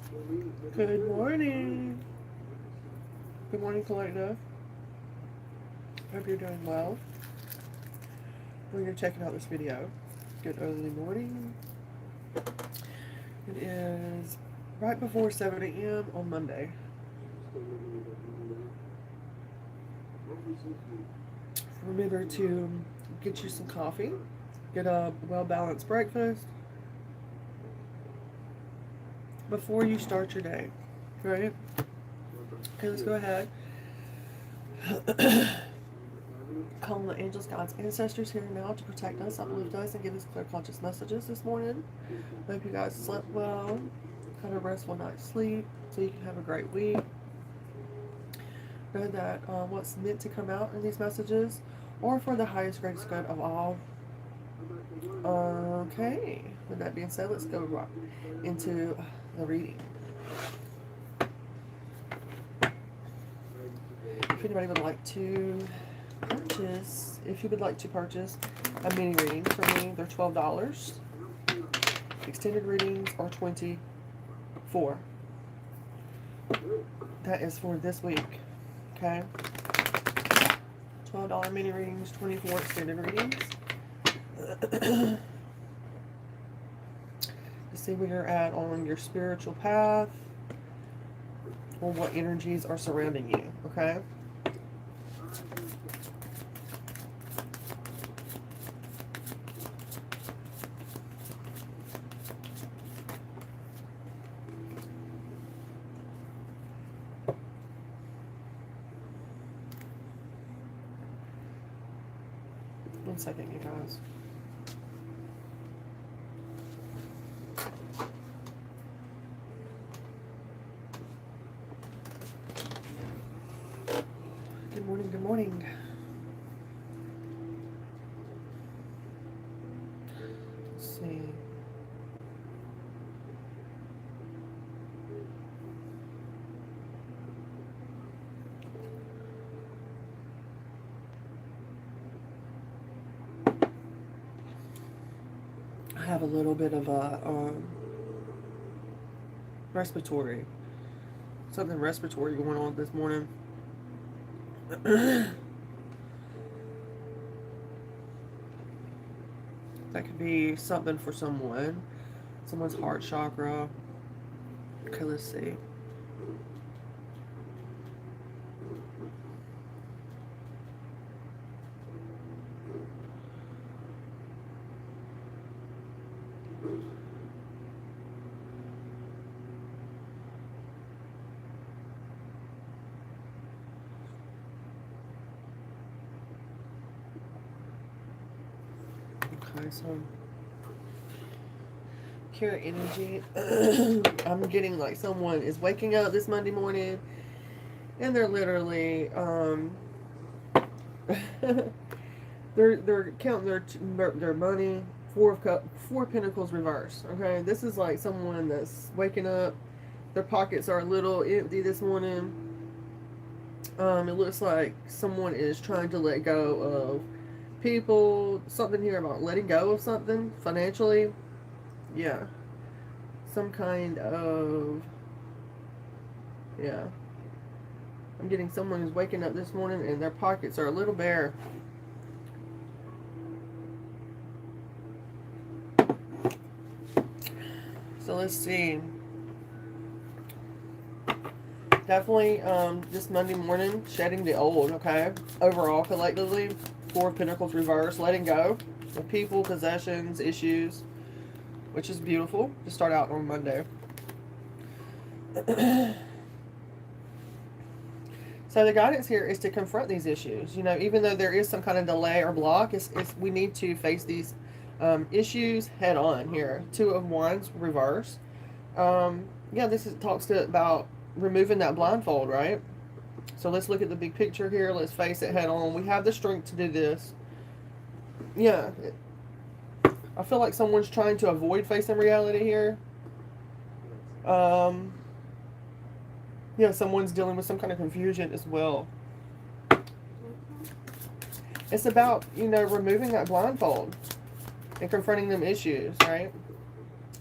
Good morning. Good morning, Collective. Hope you're doing well. When you're checking out this video, good early morning. It is right before 7 a.m. on Monday. Remember to get you some coffee, get a well-balanced breakfast before you start your day, right? Okay, let's go ahead. Calling the angels, God's ancestors here now to protect us, uplift us, and give us clear conscious messages this morning. Hope you guys slept well, had a restful night's sleep, so you can have a great week. Know that what's meant to come out in these messages are for the highest, greatest good of all. Okay, with that being said, let's go right into the reading. If anybody would like to purchase, a mini reading from me, they're $12. Extended readings are $24. That is for this week. Okay. $12 mini readings, 24 extended readings. To see where you're at on your spiritual path or what energies are surrounding you. Okay. One second, you guys. Good morning, good morning. Let's see. I have a little bit of a something respiratory going on this morning. That could be something for someone's heart chakra. Okay, let's see. Okay, so pure energy. I'm getting like someone is waking up this Monday morning and they're literally they're counting their money. Four Pentacles reversed. Okay, this is like someone that's waking up. Their pockets are a little empty this morning. It looks like someone is trying to let go of people. Something here about letting go of something financially. Yeah, some kind of, yeah. I'm getting someone who's waking up this morning and their pockets are a little bare. So let's see. Definitely this Monday morning, shedding the old, okay? Overall, collectively, Four of Pentacles reversed, letting go of people, possessions, issues, which is beautiful to start out on Monday. So the guidance here is to confront these issues. You know, even though there is some kind of delay or block, we need to face these issues head on here. Two of Wands reverse. Yeah, talks about removing that blindfold, right? So let's look at the big picture here. Let's face it head on. We have the strength to do this. Yeah. I feel like someone's trying to avoid facing reality here. Yeah, someone's dealing with some kind of confusion as well. It's about, you know, removing that blindfold and confronting them issues, right?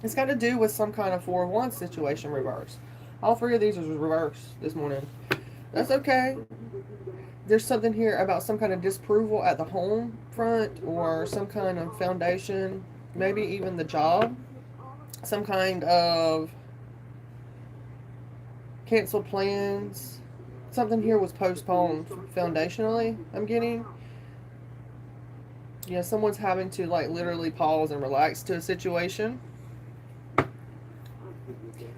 It's got to do with some kind of 4-of-Wands situation reverse. All three of these are reversed this morning. That's okay. There's something here about some kind of disapproval at the home front or some kind of foundation, maybe even the job. Some kind of canceled plans. Something here was postponed foundationally, I'm getting. Yeah, someone's having to like literally pause and relax to a situation.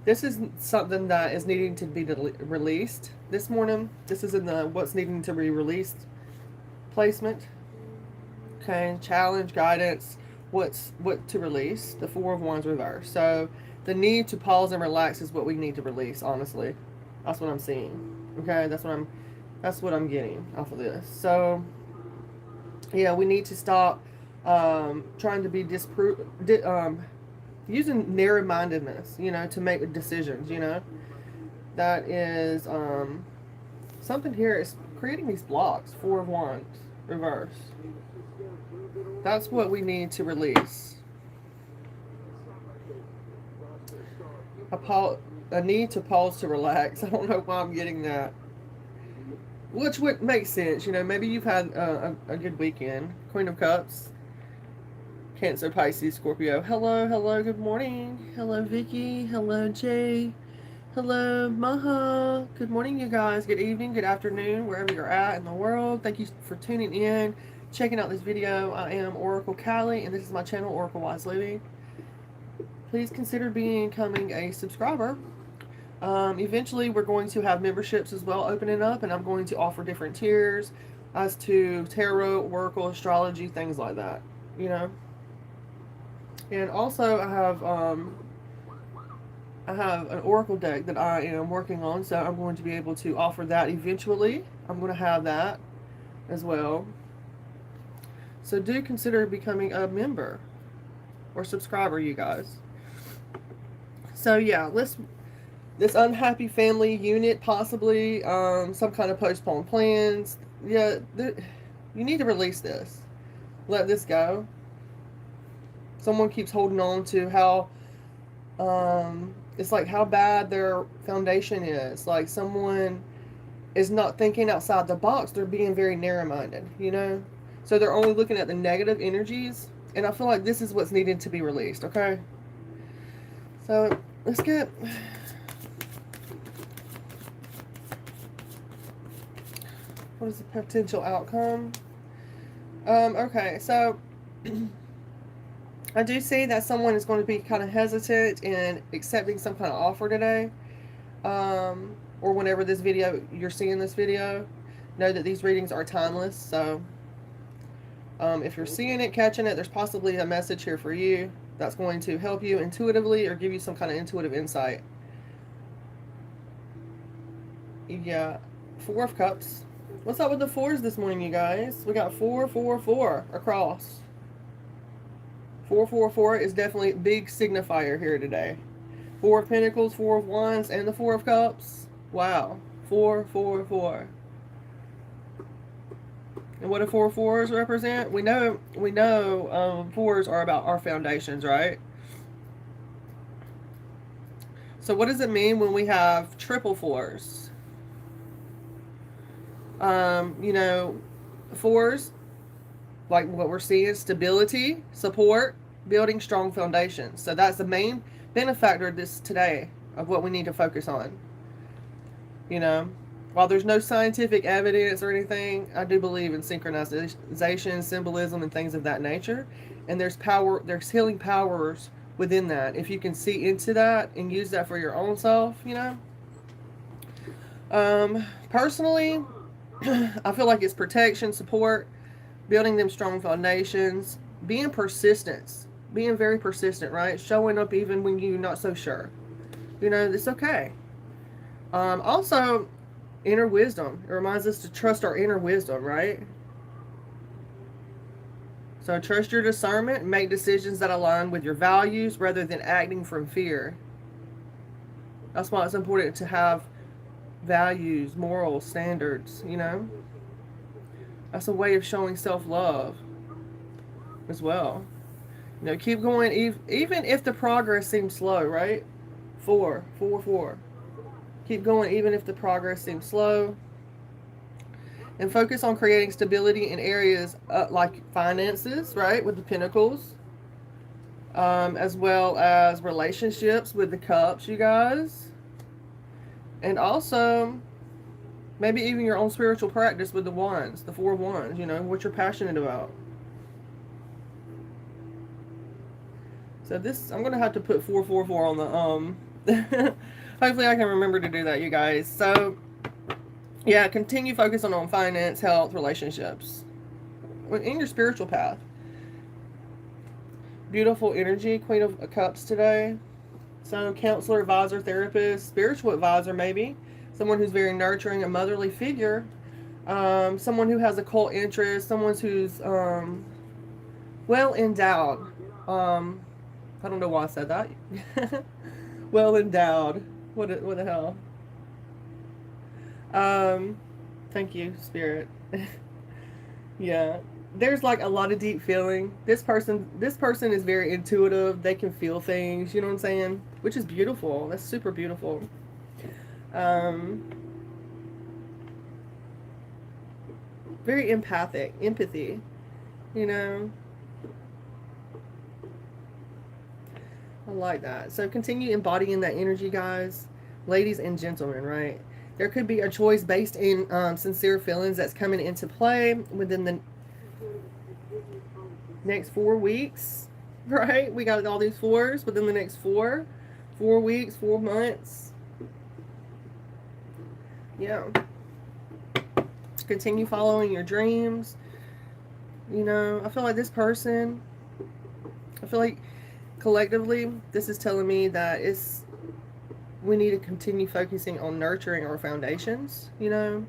This is something that is needing to be released this morning. This is in the what's needing to be released placement. Okay, challenge, guidance, what to release. The 4-of-Wands reverse. So the need to pause and relax is what we need to release, honestly. That's what I'm seeing. Okay, that's what I'm getting off of this. So yeah, we need to stop trying to be using narrow-mindedness, to make decisions, That is something here is creating these blocks. 4-of-Wands reverse. That's what we need to release. A need to pause to relax. I don't know why I'm getting that. Which would make sense, maybe you've had a good weekend. Queen of Cups. Cancer, Pisces, Scorpio. Hello, good morning. Hello, Vicky. Hello, Jay. Hello, Maha. Good morning, you guys. Good evening, good afternoon, wherever you're at in the world. Thank you for tuning in, checking out this video. I am Oracle Callie, and this is my channel, Oracle Wise Living. Please consider becoming a subscriber. Eventually, we're going to have memberships as well opening up, and I'm going to offer different tiers as to tarot, oracle, astrology, things like that, And also, I have an oracle deck that I am working on, so I'm going to be able to offer that eventually. I'm going to have that as well. So do consider becoming a member or subscriber, you guys. So yeah, this unhappy family unit, possibly some kind of postponed plans. Yeah, you need to release this. Let this go. Someone keeps holding on to how it's like how bad their foundation is. Like someone is not thinking outside the box. They're being very narrow-minded, So they're only looking at the negative energies. And I feel like this is what's needed to be released, okay? So let's get... What is the potential outcome? Okay, so... I do see that someone is going to be kind of hesitant in accepting some kind of offer today. Or whenever you're seeing this video. Know that these readings are timeless. So if you're seeing it, catching it, there's possibly a message here for you that's going to help you intuitively or give you some kind of intuitive insight. Yeah, 4 of Cups. What's up with the 4s this morning, you guys? We got 4, 4, 4 across. 444 is definitely a big signifier here today. 4 of Pentacles, 4 of Wands, and the 4 of Cups. Wow. 4, 4, 4. And what do 4 4s represent? We know 4s are about our foundations, right? So what does it mean when we have triple 4s? 4s, like what we're seeing, stability, support, building strong foundations. So that's the main benefactor today of what we need to focus on. While there's no scientific evidence or anything, I do believe in synchronization, symbolism, and things of that nature. And there's healing powers within that. If you can see into that and use that for your own self, Personally, I feel like it's protection, support, building them strong foundations, being very persistent, right? Showing up even when you're not so sure. It's okay. Also, inner wisdom. It reminds us to trust our inner wisdom, right? So trust your discernment and make decisions that align with your values rather than acting from fear. That's why it's important to have values, moral standards, That's a way of showing self-love as well. You know, keep going, even if the progress seems slow, right? 4, 4, 4. Keep going even if the progress seems slow. And focus on creating stability in areas like finances, right, with the pentacles. As well as relationships with the cups, you guys. And also, maybe even your own spiritual practice with the wands, the 4 wands, you know, what you're passionate about. So this, I'm going to have to put 444 on the, hopefully I can remember to do that, you guys. So, yeah, continue focusing on finance, health, relationships. In your spiritual path. Beautiful energy, Queen of Cups today. So, counselor, advisor, therapist, spiritual advisor, maybe. Someone who's very nurturing, a motherly figure. Someone who has occult interest. Someone who's well endowed. I don't know why I said that. Well endowed. What the hell? Thank you, Spirit. Yeah. There's like a lot of deep feeling. This person is very intuitive. They can feel things, you know what I'm saying? Which is beautiful. That's super beautiful. Very empathy, you know. I like that. So continue embodying that energy, guys. Ladies and gentlemen, right? There could be a choice based in sincere feelings that's coming into play within the next 4 weeks, right? We got all these 4s within the next 4 weeks, 4 months. Yeah. Continue following your dreams. You know, I feel like this person, I feel like collectively, this is telling me that we need to continue focusing on nurturing our foundations, you know,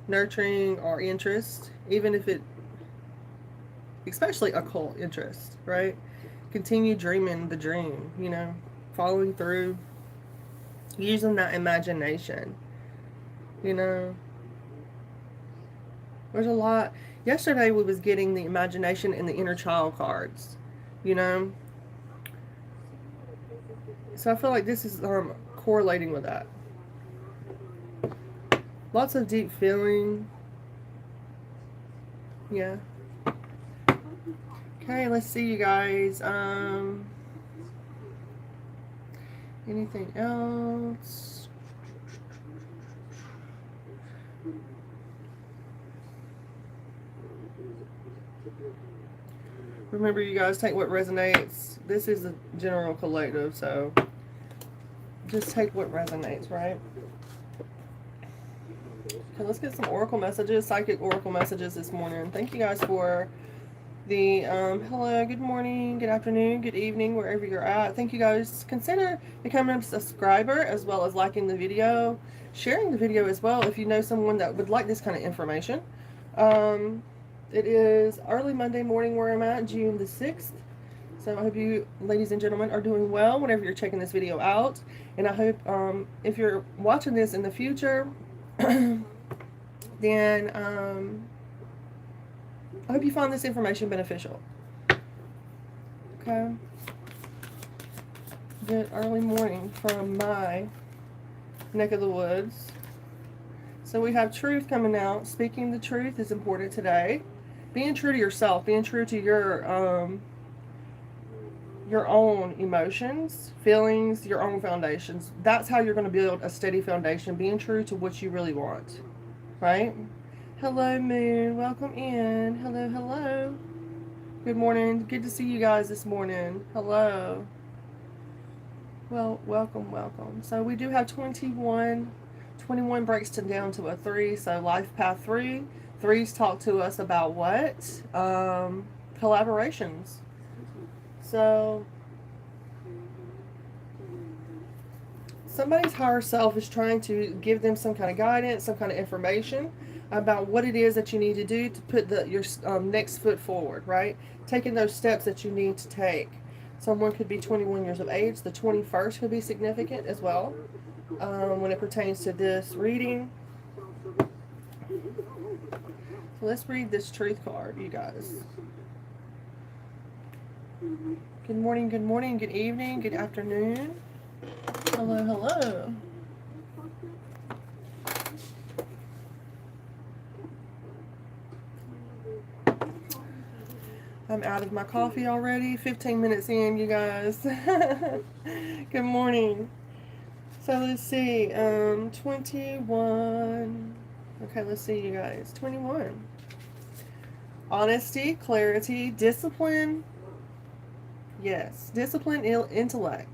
nurturing our interest, even if it, especially occult interest, right? Continue dreaming the dream, you know, following through, using that imagination, you know. There's a lot. Yesterday we was getting the imagination and the inner child cards, you know. So I feel like this is correlating with that. Lots of deep feeling. Yeah. Okay, let's see, you guys. Anything else? Remember, you guys, take what resonates. This is a general collective, so just take what resonates, right? Okay, let's get some oracle messages, psychic oracle messages this morning. Thank you guys for the hello, good morning, good afternoon, good evening, wherever you're at. Thank you guys. Consider becoming a subscriber as well as liking the video, sharing the video as well if you know someone that would like this kind of information. It is early Monday morning where I'm at, June the 6th. So I hope you, ladies and gentlemen, are doing well whenever you're checking this video out. And I hope if you're watching this in the future, then I hope you find this information beneficial. Okay. Good early morning from my neck of the woods. So we have truth coming out. Speaking the truth is important today. Being true to yourself, being true to your own emotions, feelings, your own foundations. That's how you're going to build a steady foundation, being true to what you really want, right? Hello, Moon. Welcome in. Hello, hello. Good morning. Good to see you guys this morning. Hello. Well, welcome, welcome. So we do have 21. 21 breaks down to a 3, so life path 3. 3s talk to us about what? Collaborations. So somebody's higher self is trying to give them some kind of guidance, some kind of information about what it is that you need to do to put your next foot forward, right? Taking those steps that you need to take. Someone could be 21 years of age. The 21st could be significant as well when it pertains to this reading. So let's read this truth card, you guys. Good morning, good evening, good afternoon. Hello, hello. I'm out of my coffee already. 15 minutes in, you guys. Good morning. So let's see. 21. Okay, let's see, you guys. 21. Honesty, clarity, discipline. Yes, discipline, intellect.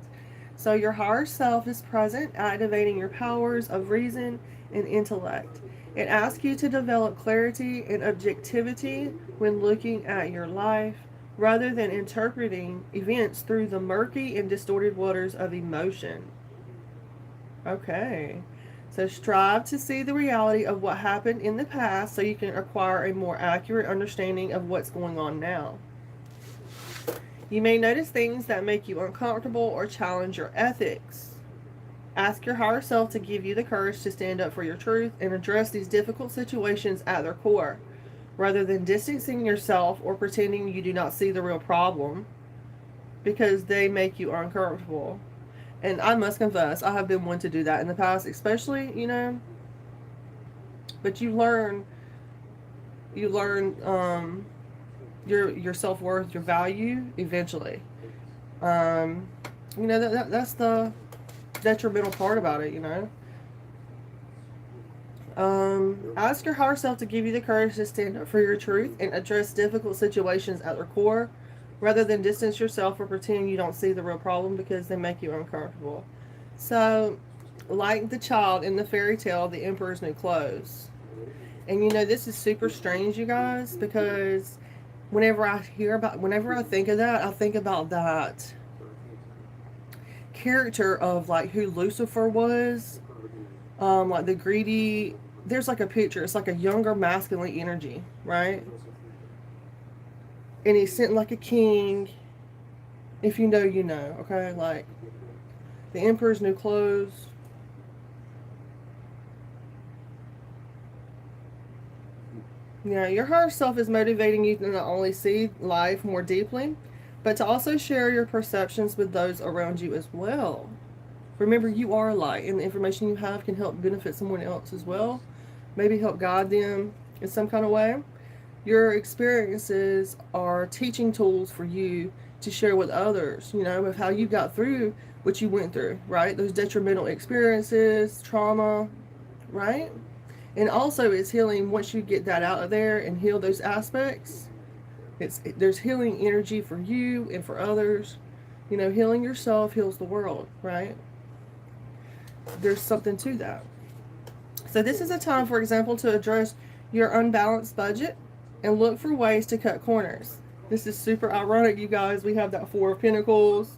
So your higher self is present, activating your powers of reason and intellect. It asks you to develop clarity and objectivity when looking at your life, rather than interpreting events through the murky and distorted waters of emotion. Okay. So strive to see the reality of what happened in the past so you can acquire a more accurate understanding of what's going on now. You may notice things that make you uncomfortable or challenge your ethics. Ask your higher self to give you the courage to stand up for your truth and address these difficult situations at their core, rather than distancing yourself or pretending you do not see the real problem because they make you uncomfortable. And I must confess, I have been one to do that in the past, especially, but you learn your self-worth, your value eventually. That's the detrimental part about it. Ask your higher self to give you the courage to stand up for your truth and address difficult situations at their core, rather than distance yourself or pretend you don't see the real problem because they make you uncomfortable. So, like the child in the fairy tale, The Emperor's New Clothes. And this is super strange, you guys, because whenever I think of that, I think about that character of like who Lucifer was. Like the greedy, there's like a picture, it's like a younger masculine energy, right? And he's sent like a king. If you know, you know, okay? Like The Emperor's New Clothes. Yeah, your higher self is motivating you to not only see life more deeply, but to also share your perceptions with those around you as well. Remember, you are a light, and the information you have can help benefit someone else as well. Maybe help guide them in some kind of way. Your experiences are teaching tools for you to share with others, of how you got through what you went through, right? Those detrimental experiences, trauma, right? And also it's healing once you get that out of there and heal those aspects. There's healing energy for you and for others. Healing yourself heals the world, right? There's something to that. So this is a time, for example, to address your unbalanced budget and look for ways to cut corners. This is super ironic, you guys. We have that Four of Pentacles,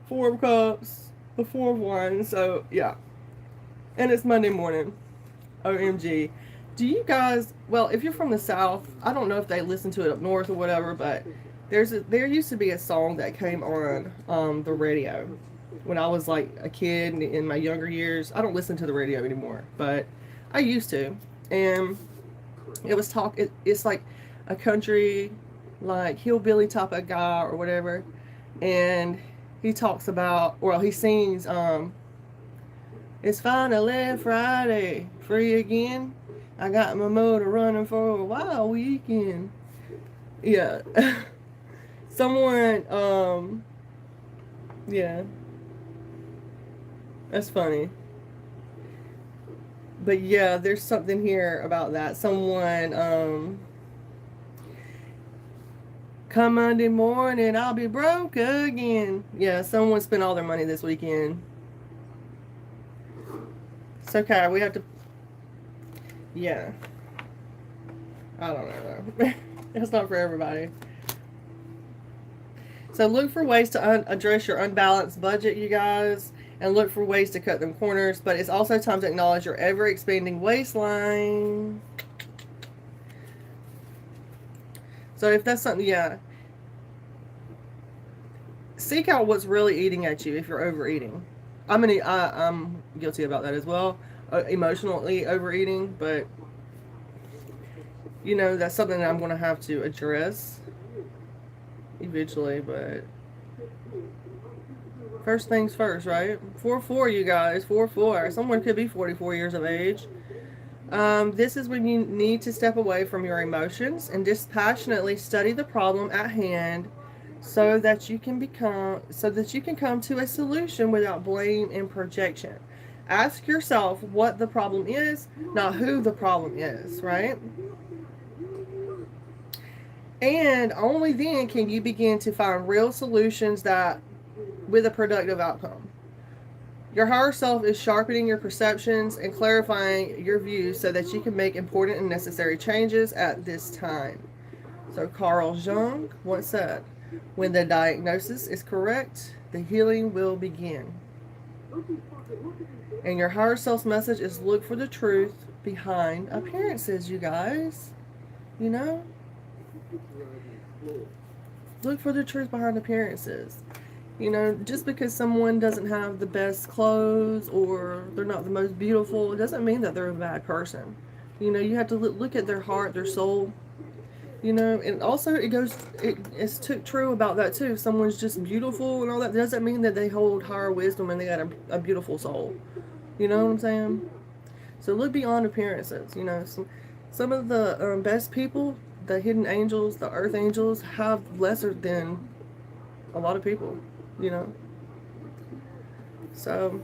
Four of Cups, the Four of Wands. So, yeah. And it's Monday morning. OMG. Do you guys, well, if you're from the South, I don't know if they listen to it up north or whatever, but there used to be a song that came on the radio when I was like a kid in my younger years. I don't listen to the radio anymore, but I used to. And it was it's like a country, like hillbilly type of guy or whatever. And he talks about, well, he sings, it's finally Friday, free again. I got my motor running for a wild weekend. Yeah. Someone, yeah. That's funny. But yeah, there's something here about that. Someone, come Monday morning, I'll be broke again. Yeah, someone spent all their money this weekend. It's okay, we have to, yeah. I don't know though. It's not for everybody. So look for ways to address your unbalanced budget, you guys, and look for ways to cut them corners. But it's also time to acknowledge your ever-expanding waistline. So if that's something, yeah. Seek out what's really eating at you if you're overeating. I'm guilty about that as well. Emotionally overeating, but that's something that I'm going to have to address eventually, but First things first, right? 4-4, you guys. 4-4. Someone could be 44 years of age. This is when you need to step away from your emotions and dispassionately study the problem at hand so that you can come to a solution without blame and projection. Ask yourself what the problem is, not who the problem is, right? And only then can you begin to find real solutions that with a productive outcome. Your higher self is sharpening your perceptions and clarifying your views so that you can make important and necessary changes at this time. So Carl Jung once said, when the diagnosis is correct, the healing will begin. And your higher self's message is look for the truth behind appearances, you guys. You know? Look for the truth behind appearances. You know, just because someone doesn't have the best clothes or they're not the most beautiful, it doesn't mean that they're a bad person. You know, you have to look at their heart, their soul. You know, and also it's true about that too. If someone's just beautiful and all that, doesn't mean that they hold higher wisdom and they got a beautiful soul. You know what I'm saying? So look beyond appearances. You know, some of the best people, the hidden angels, the earth angels, have lesser than a lot of people. You know, so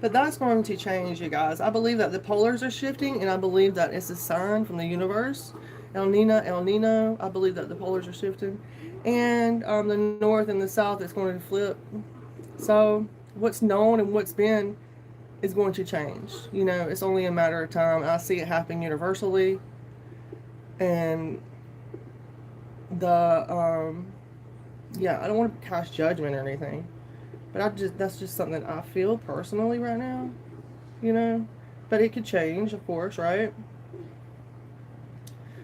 but that's going to change, you guys. I believe that the polars are shifting, and I believe that it's a sign from the universe. El Nino, I believe that the polars are shifting, and the north and the south is going to flip. So what's known and what's been is going to change. You know, it's only a matter of time. I see it happening universally, and yeah, I don't want to cast judgment or anything, but that's just something I feel personally right now, you know, but it could change, of course, right?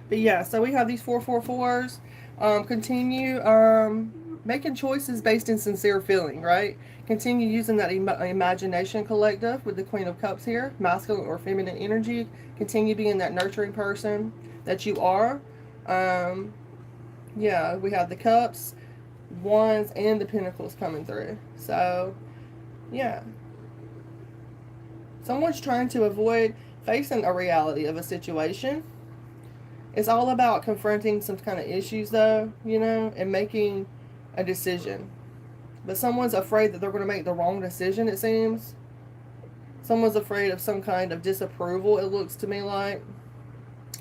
But yeah, so we have these 4-4-4s. Continue making choices based in sincere feeling, right? Continue using that imagination collective with the Queen of Cups here, masculine or feminine energy. Continue being that nurturing person that you are. Yeah, we have the Cups, Wands, and the Pentacles coming through. So, yeah. Someone's trying to avoid facing a reality of a situation. It's all about confronting some kind of issues, though, you know, and making a decision. But someone's afraid that they're going to make the wrong decision, it seems. Someone's afraid of some kind of disapproval, it looks to me like.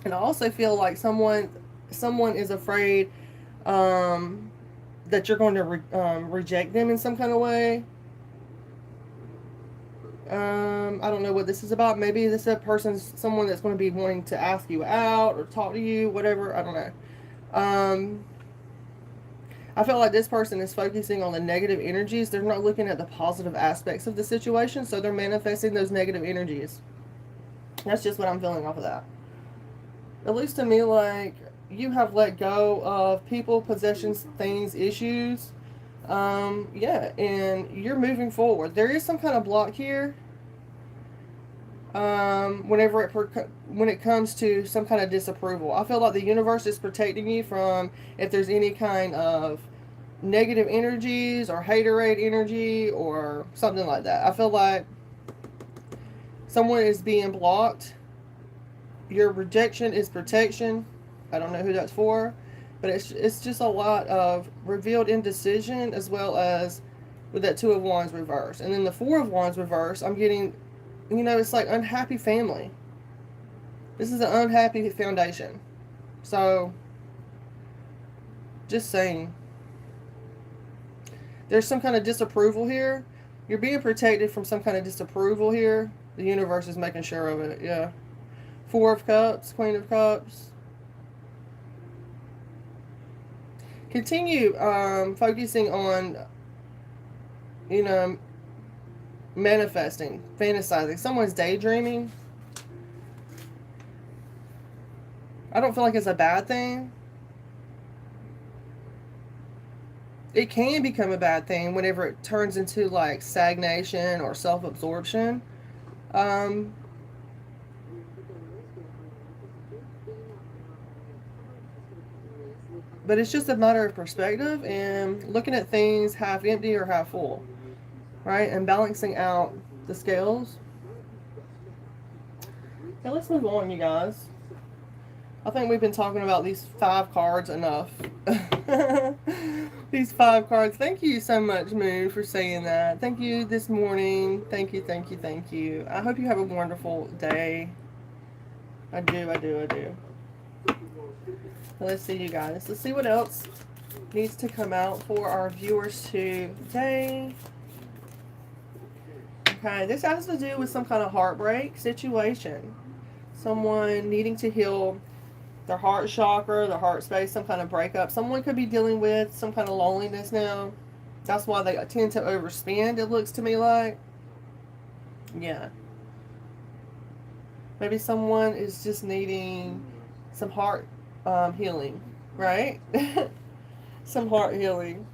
And I also feel like someone is afraid that you're going to reject them in some kind of way. I don't know what this is about. Maybe this is someone that's going to be wanting to ask you out or talk to you, whatever. I don't know. I feel like this person is focusing on the negative energies. They're not looking at the positive aspects of the situation, so they're manifesting those negative energies. That's just what I'm feeling off of that. It looks to me like you have let go of people, possessions, things, issues. Yeah, and you're moving forward. There is some kind of block here. When it comes to some kind of disapproval, I feel like the universe is protecting you from if there's any kind of negative energies or haterade energy or something like that. I feel like someone is being blocked. Your rejection is protection. I don't know who that's for, but it's just a lot of revealed indecision, as well as with that 2 of Wands reverse. And then the 4 of Wands reverse, I'm getting, you know, it's like unhappy family. This is an unhappy foundation. So, just saying. There's some kind of disapproval here. You're being protected from some kind of disapproval here. The universe is making sure of it, yeah. 4 of Cups, Queen of Cups. Continue focusing on, you know, manifesting, fantasizing. Someone's daydreaming. I don't feel like it's a bad thing. It can become a bad thing whenever it turns into like stagnation or self-absorption. But it's just a matter of perspective and looking at things half empty or half full, right? And balancing out the scales. Now let's move on, you guys. I think we've been talking about these 5 cards enough. These 5 cards. Thank you so much, Moon, for saying that. Thank you this morning. Thank you, thank you, thank you. I hope you have a wonderful day. I do. Let's see, you guys. Let's see what else needs to come out for our viewers today. Okay, this has to do with some kind of heartbreak situation. Someone needing to heal their heart chakra, their heart space, some kind of breakup. Someone could be dealing with some kind of loneliness now. That's why they tend to overspend, it looks to me like. Yeah. Maybe someone is just needing some heart healing, right? Some heart healing.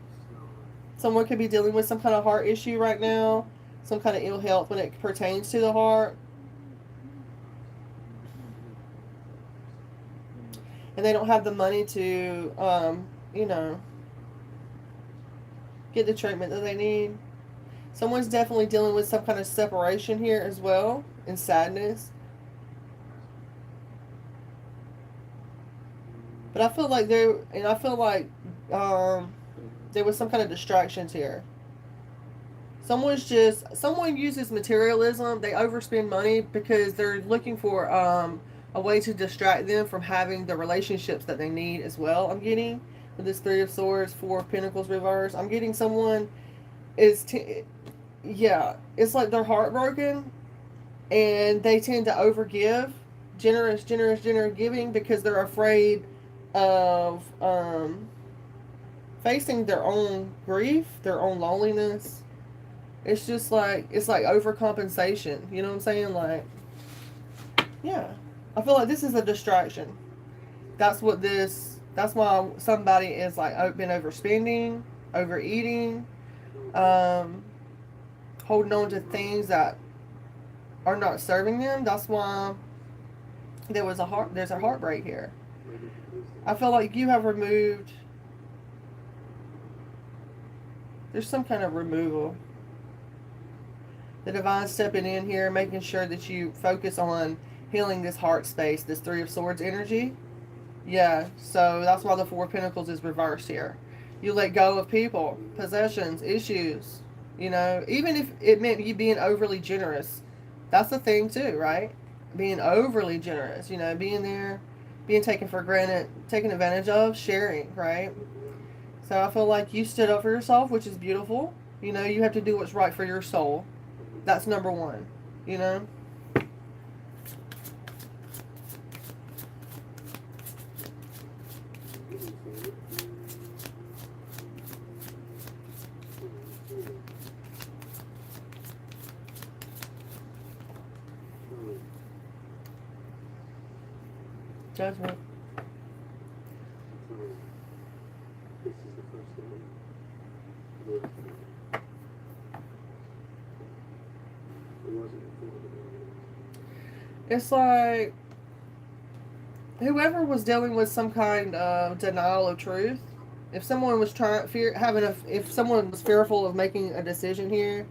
Someone could be dealing with some kind of heart issue right now. Some kind of ill health when it pertains to the heart. And they don't have the money to, you know, get the treatment that they need. Someone's definitely dealing with some kind of separation here as well, and sadness. But I feel like there was some kind of distractions here. Someone uses materialism. They overspend money because they're looking for a way to distract them from having the relationships that they need as well. I'm getting with this 3 of Swords, 4 of Pentacles reverse. I'm getting someone it's like they're heartbroken and they tend to overgive, generous giving because they're afraid of facing their own grief, their own loneliness. It's like overcompensation. You know what I'm saying? Like, yeah. I feel like this is a distraction. That's why somebody is like been overspending, overeating, holding on to things that are not serving them. That's why there's a heartbreak here. I feel like you have removed, there's some kind of removal. The divine stepping in here, making sure that you focus on healing this heart space, this 3 of Swords energy. Yeah, so that's why the 4 of Pentacles is reversed here. You let go of people, possessions, issues. You know, even if it meant you being overly generous. That's the thing too, right? Being overly generous, you know, being there, being taken for granted, taken advantage of, sharing, right? So I feel like you stood up for yourself, which is beautiful. You know, you have to do what's right for your soul. That's number 1, you know? Judgment. It's like whoever was dealing with some kind of denial of truth. If someone was if someone was fearful of making a decision here,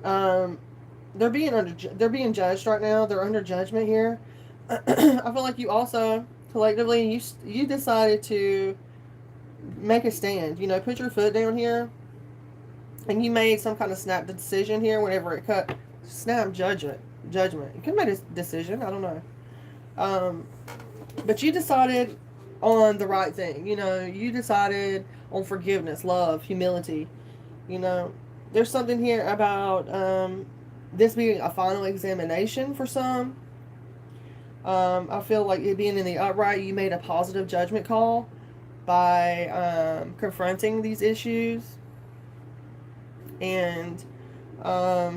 they're being judged right now. They're under judgment here. I feel like you also collectively you decided to make a stand. You know, put your foot down here, and you made some kind of snap decision here. Whenever it cut, snap judgment. You could make a decision. I don't know. But you decided on the right thing. You know, you decided on forgiveness, love, humility. You know, there's something here about this being a final examination for some. I feel like it being in the upright, you made a positive judgment call by confronting these issues and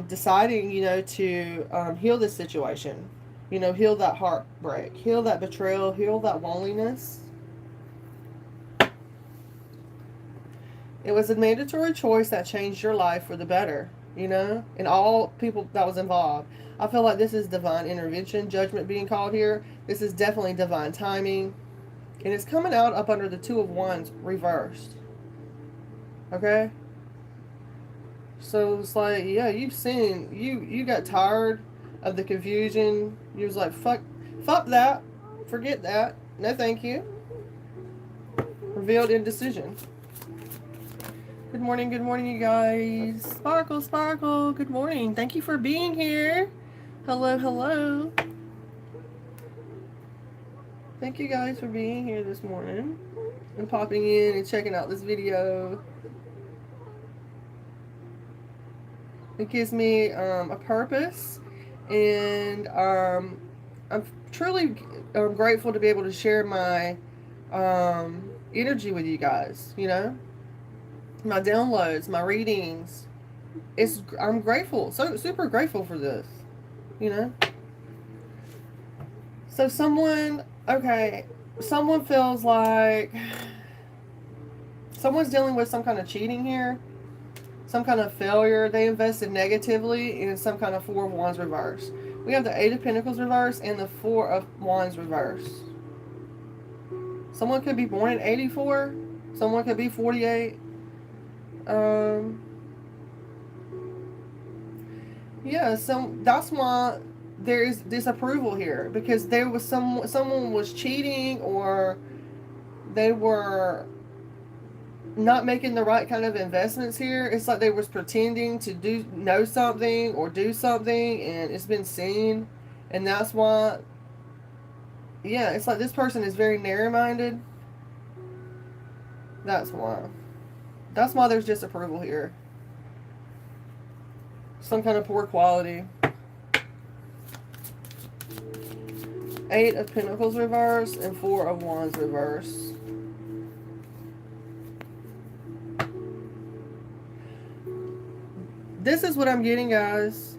deciding, you know, to heal this situation. You know, heal that heartbreak, heal that betrayal, heal that loneliness. It was a mandatory choice that changed your life for the better, you know, and all people that was involved. I feel like this is divine intervention, judgment being called here. This is definitely divine timing. And it's coming out up under the Two of Wands reversed. Okay? So it's like, yeah, you've seen, you got tired of the confusion. You was like, fuck that. Forget that. No thank you. Revealed indecision. Good morning, you guys. Sparkle, Sparkle, good morning. Thank you for being here. Hello, hello. Thank you guys for being here this morning and popping in and checking out this video. It gives me a purpose, and I'm truly grateful to be able to share my energy with you guys, you know, my downloads, my readings. I'm grateful, so super grateful for this, you know. So someone feels like someone's dealing with some kind of cheating here, some kind of failure. They invested negatively in some kind of Four of Wands reverse. We have the Eight of Pentacles reverse and the Four of Wands reverse. Someone could be born in 84. Someone could be 48. Yeah, so that's why there is disapproval here, because there was someone was cheating, or they were not making the right kind of investments here. It's like they was pretending to know something or do something, and it's been seen, and that's why. Yeah, it's like this person is very narrow-minded. That's why. That's why there's disapproval here. Some kind of poor quality. Eight of Pentacles reverse and Four of Wands reverse. This is what I'm getting, guys.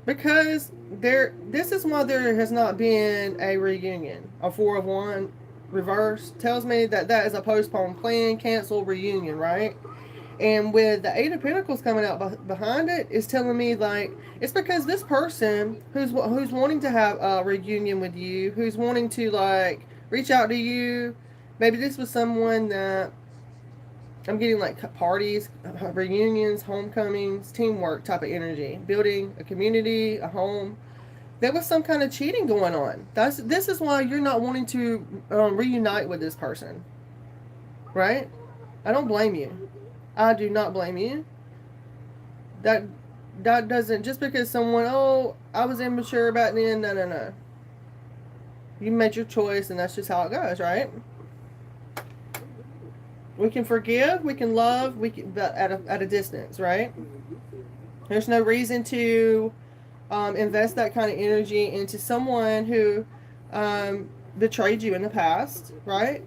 Because this is why there has not been a reunion. A Four of Wands reverse tells me that that is a postponed plan, canceled reunion, right? And with the Eight of Pentacles coming out behind it, is telling me like it's because this person who's wanting to have a reunion with you, who's wanting to like reach out to you. Maybe this was someone that I'm getting like parties, reunions, homecomings, teamwork type of energy, building a community, a home. There was some kind of cheating going on. This is why you're not wanting to reunite with this person, right? I don't blame you. I do not blame you. That doesn't, just because someone, oh, I was immature back then. No. You made your choice, and that's just how it goes, right? We can forgive, we can love, but at a distance, right? There's no reason to invest that kind of energy into someone who betrayed you in the past, right?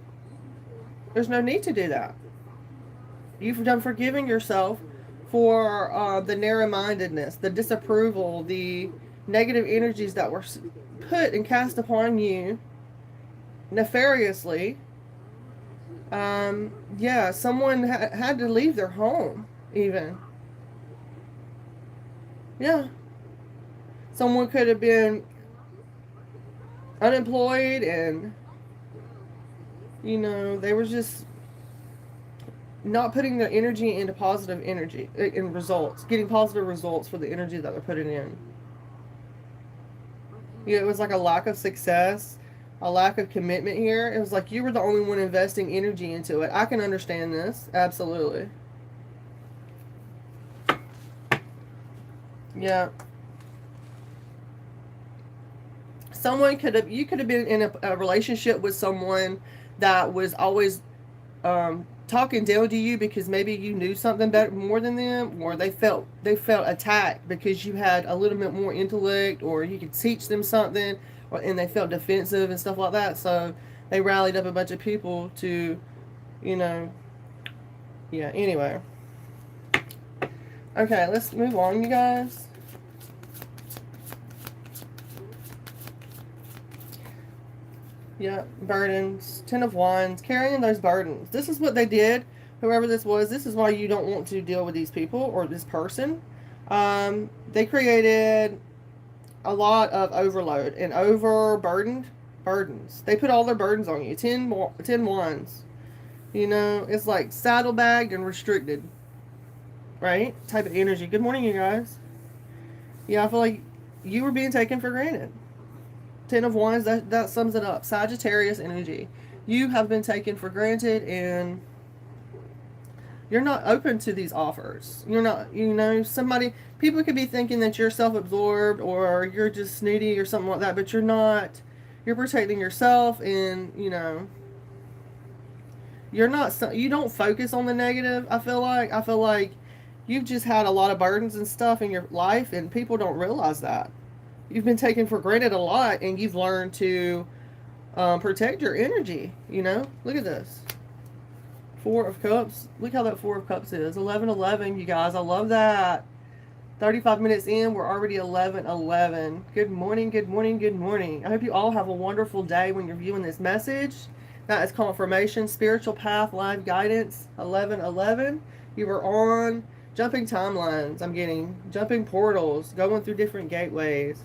There's no need to do that. You've done forgiving yourself for the narrow-mindedness, the disapproval, the negative energies that were put and cast upon you nefariously. Yeah, someone had to leave their home, even. Yeah. Someone could have been unemployed, and, you know, they were just not putting their energy into positive energy, in results, getting positive results for the energy that they're putting in. You know, it was like a lack of success, a lack of commitment here. It was like you were the only one investing energy into it. I can understand this, absolutely. Yeah. You could have been in a relationship with someone that was always talking down to you because maybe you knew something better, more than them, or they felt attacked because you had a little bit more intellect, or you could teach them something, and they felt defensive and stuff like that. So they rallied up a bunch of people to, you know, yeah. Anyway, okay, let's move on, you guys. Yeah, burdens. Ten of Wands. Carrying those burdens. This is what they did. Whoever this was, this is why you don't want to deal with these people or this person. They created a lot of overload and overburdened Burdens. They put all their burdens on you. 10 wands. You know, it's like saddlebagged and restricted. Right? Type of energy. Good morning, you guys. Yeah, I feel like you were being taken for granted. 10 of Wands, that sums it up. Sagittarius energy. You have been taken for granted and you're not open to these offers. You're not, you know, people could be thinking that you're self-absorbed or you're just snooty or something like that, but you're not. You're protecting yourself and, you know, you don't focus on the negative. I feel like you've just had a lot of burdens and stuff in your life and people don't realize that. You've been taken for granted a lot and you've learned to protect your energy, you know? Look at this. 4 of Cups. Look how that 4 of Cups is. 11-11, you guys. I love that. 35 minutes in, we're already 11-11. Good morning, good morning, good morning. I hope you all have a wonderful day when you're viewing this message. That is confirmation, spiritual path, live guidance, 11-11. You were on jumping timelines, I'm getting. Jumping portals, going through different gateways.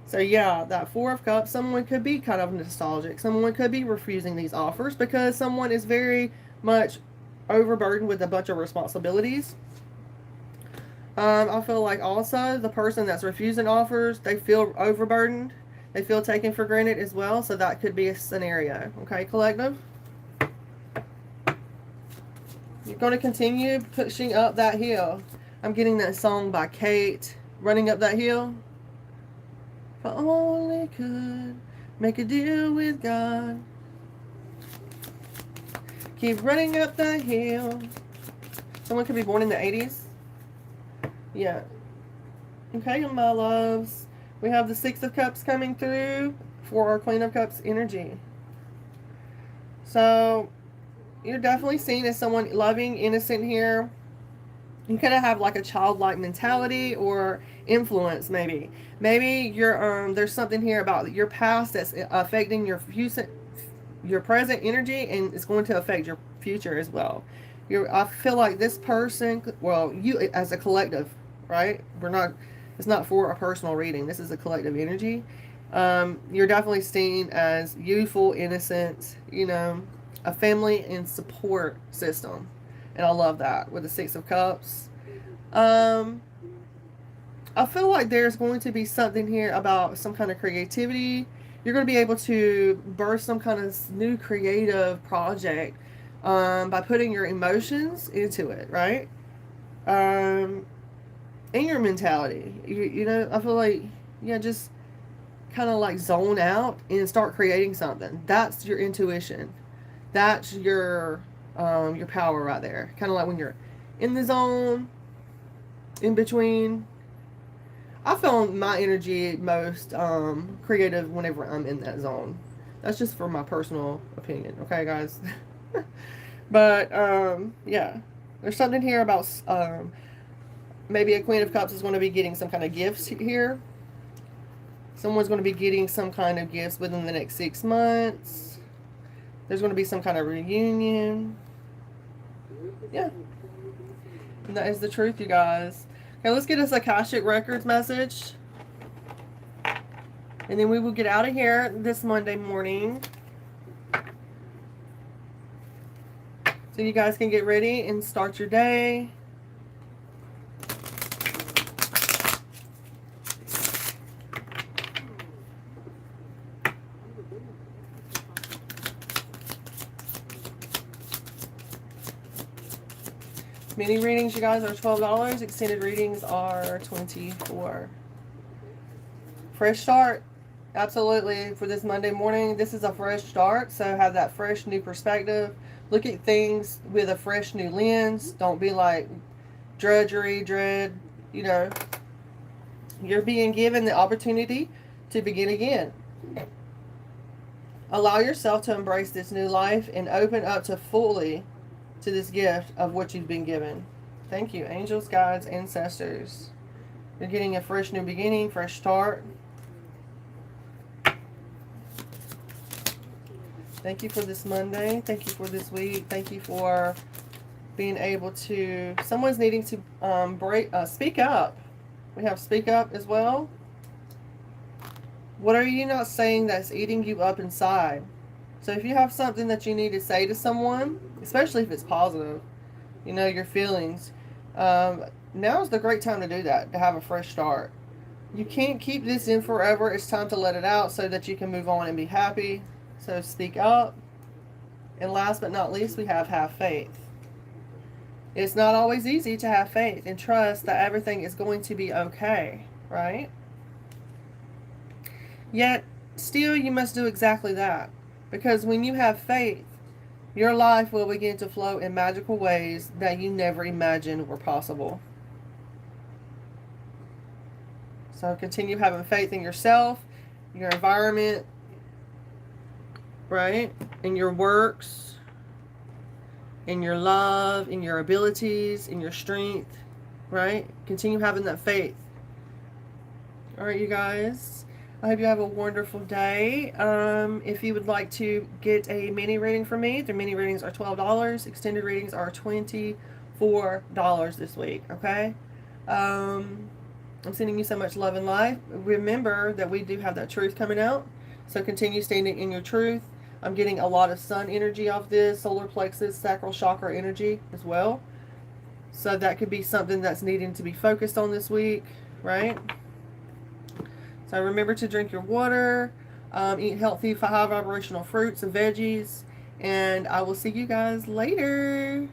So yeah, that 4 of Cups, someone could be kind of nostalgic. Someone could be refusing these offers because someone is very much overburdened with a bunch of responsibilities. I feel like also the person that's refusing offers, they feel overburdened. They feel taken for granted as well. So that could be a scenario. Okay, collective? You're going to continue pushing up that hill. I'm getting that song by Kate, Running Up That Hill. If I only could make a deal with God. Keep running up that hill. Someone could be born in the 80s. Yeah. Okay, my loves. We have the 6 of Cups coming through for our Queen of Cups energy. So, you're definitely seen as someone loving, innocent here. You kind of have like a childlike mentality or influence, maybe. Maybe you're there's something here about your past that's affecting your present energy, and it's going to affect your future as well. I feel like this person, well, you as a collective, right? It's not for a personal reading. This is a collective energy. You're definitely seen as youthful, innocent, you know, a family and support system. And I love that with the 6 of Cups. I feel like there's going to be something here about some kind of creativity. You're going to be able to birth some kind of new creative project by putting your emotions into it, right? And your mentality. You know, I feel like, yeah, just kind of like zone out and start creating something. That's your intuition. That's your power right there. Kind of like when you're in the zone, in between. I found my energy most creative whenever I'm in that zone. That's just for my personal opinion, okay, guys? But, yeah. There's something here about maybe a Queen of Cups is going to be getting some kind of gifts here. Someone's going to be getting some kind of gifts within the next 6 months. There's going to be some kind of reunion. Yeah. And that is the truth, you guys. Okay, let's get us a Cashapp Records message. And then we will get out of here this Monday morning. So you guys can get ready and start your day. Mini readings, you guys, are $12. Extended readings are $24. Fresh start. Absolutely. For this Monday morning, this is a fresh start. So have that fresh new perspective. Look at things with a fresh new lens. Don't be like drudgery, dread. You know, you're being given the opportunity to begin again. Allow yourself to embrace this new life and open up to fully to this gift of what you've been given. Thank you, angels, guides, ancestors. You're getting a fresh new beginning, fresh start. Thank you for this Monday. Thank you for this week. Thank you for being able to... Someone's needing to speak up. We have speak up as well. What are you not saying that's eating you up inside? So if you have something that you need to say to someone, especially if it's positive, you know, your feelings, now is the great time to do that, to have a fresh start. You can't keep this in forever. It's time to let it out so that you can move on and be happy. So speak up. And last but not least, we have faith. It's not always easy to have faith and trust that everything is going to be okay, right? Yet, still, you must do exactly that. Because when you have faith, your life will begin to flow in magical ways that you never imagined were possible. So continue having faith in yourself, your environment, right? In your works, in your love, in your abilities, in your strength, right? Continue having that faith. All right, you guys. I hope you have a wonderful day. If you would like to get a mini reading from me, the mini readings are $12. Extended readings are $24 this week, okay? I'm sending you so much love and light. Remember that we do have that truth coming out. So continue standing in your truth. I'm getting a lot of sun energy off this, solar plexus, sacral chakra energy as well. So that could be something that's needing to be focused on this week, right? So remember to drink your water, eat healthy, high vibrational fruits and veggies, and I will see you guys later.